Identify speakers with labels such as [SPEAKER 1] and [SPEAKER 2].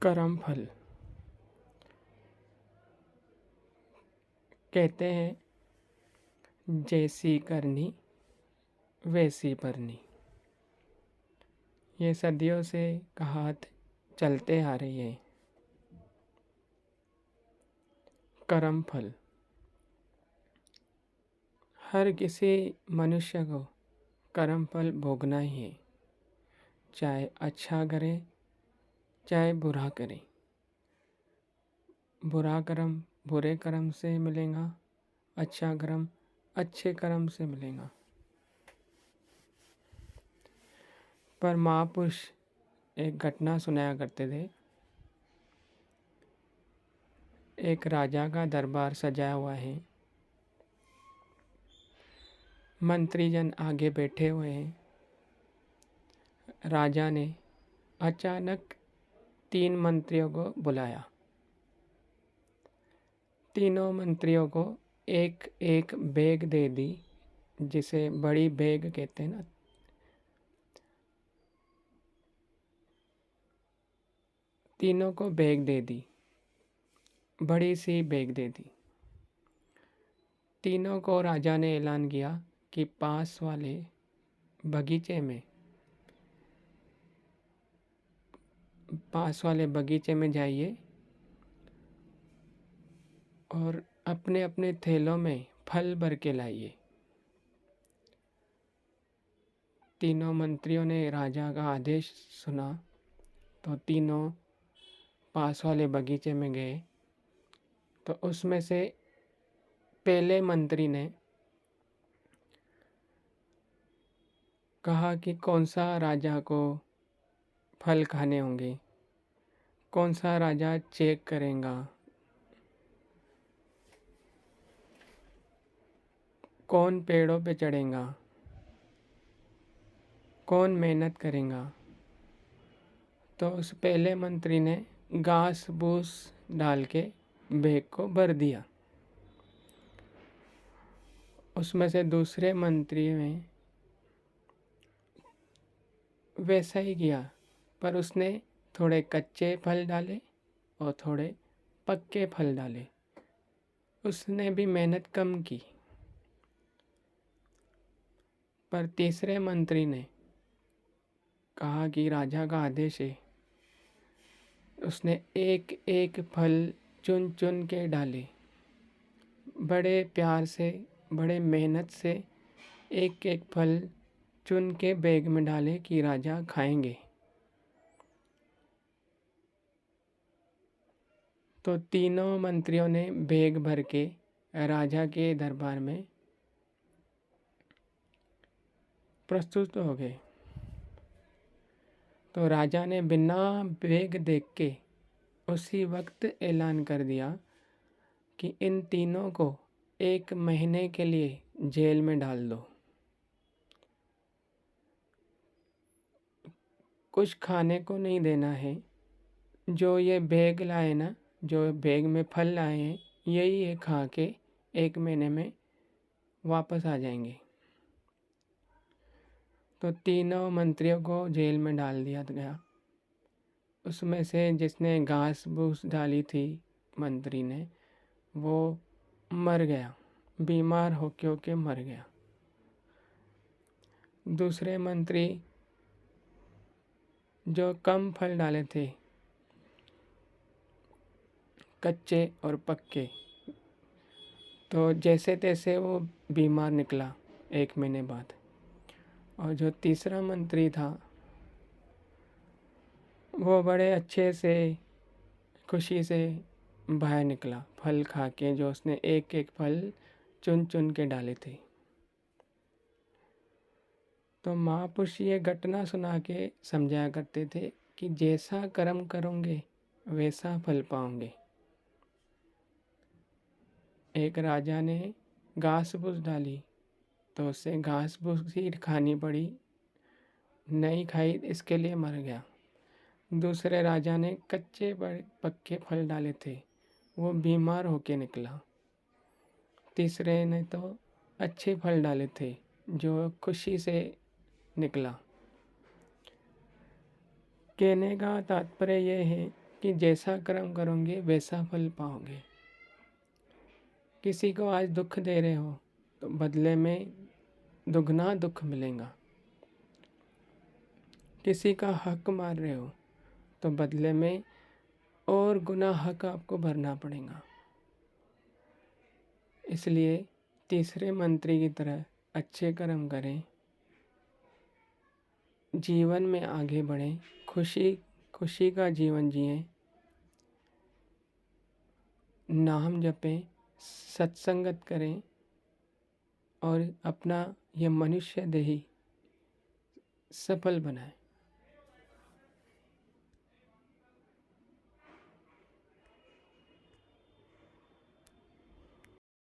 [SPEAKER 1] कर्म फल कहते हैं जैसी करनी वैसी भरनी। ये सदियों से कहावत चलते आ रही है। कर्म फल हर किसी मनुष्य को कर्म फल भोगना ही है, चाहे अच्छा करे चाहे बुरा करे। बुरा कर्म बुरे कर्म से मिलेगा, अच्छा कर्म अच्छे कर्म से मिलेगा। पर महापुरुष एक घटना सुनाया करते थे। एक राजा का दरबार सजाया हुआ है, मंत्रीजन आगे बैठे हुए हैं। राजा ने अचानक 3 मंत्रियों को बुलाया। तीनों मंत्रियों को एक एक बैग दे दी, जिसे बड़ी बैग कहते हैं ना। तीनों को बैग दे दी, बड़ी सी बैग दे दी। तीनों को राजा ने ऐलान किया कि पास वाले बगीचे में जाइए और अपने अपने थैलों में फल भर के लाइए। तीनों मंत्रियों ने राजा का आदेश सुना तो तीनों पास वाले बगीचे में गए। तो उसमें से पहले मंत्री ने कहा कि कौन सा राजा को फल खाने होंगे, कौन सा राजा चेक करेगा, कौन पेड़ों पे चढ़ेगा, कौन मेहनत करेगा। तो उस पहले मंत्री ने घास फूस डाल के बैग को भर दिया। उसमें से दूसरे मंत्री ने वैसा ही किया, पर उसने थोड़े कच्चे फल डाले और थोड़े पक्के फल डाले। उसने भी मेहनत कम की। पर तीसरे मंत्री ने कहा कि राजा का आदेश है। उसने एक एक फल चुन चुन के डाले, बड़े प्यार से बड़े मेहनत से एक एक फल चुन के बैग में डाले कि राजा खाएंगे। तो तीनों मंत्रियों ने बैग भर के राजा के दरबार में प्रस्तुत हो गए। तो राजा ने बिना बैग देख के उसी वक्त ऐलान कर दिया कि इन तीनों को 1 महीने के लिए जेल में डाल दो। कुछ खाने को नहीं देना है। जो ये बैग लाए ना, जो बैग में फल लाए हैं, यही ये खा के 1 महीने में वापस आ जाएंगे। तो तीनों मंत्रियों को जेल में डाल दिया गया। उसमें से जिसने घास फूस डाली थी मंत्री ने, वो मर गया, बीमार होके मर गया। दूसरे मंत्री जो कम फल डाले थे, कच्चे और पक्के, तो जैसे तैसे वो बीमार निकला 1 महीने बाद। और जो तीसरा मंत्री था, वो बड़े अच्छे से खुशी से बाहर निकला फल खा के, जो उसने एक एक फल चुन चुन के डाले थे। तो महापुरुष ये घटना सुना के समझाया करते थे कि जैसा कर्म करोगे वैसा फल पाओगे। एक राजा ने घास फूस डाली तो उसे घास फूस ही खानी पड़ी, नहीं खाई इसके लिए मर गया। दूसरे राजा ने कच्चे बड़े पक्के फल डाले थे, वो बीमार होके निकला। तीसरे ने तो अच्छे फल डाले थे, जो खुशी से निकला। कहने का तात्पर्य यह है कि जैसा कर्म करोगे वैसा फल पाओगे। किसी को आज दुख दे रहे हो तो बदले में दुगना दुख मिलेगा। किसी का हक मार रहे हो तो बदले में और गुना हक आपको भरना पड़ेगा। इसलिए तीसरे मंत्री की तरह अच्छे कर्म करें, जीवन में आगे बढ़ें, खुशी खुशी का जीवन जिएं, नाम जपें, सत्संगत करें और अपना यह मनुष्य देही सफल बनाएं।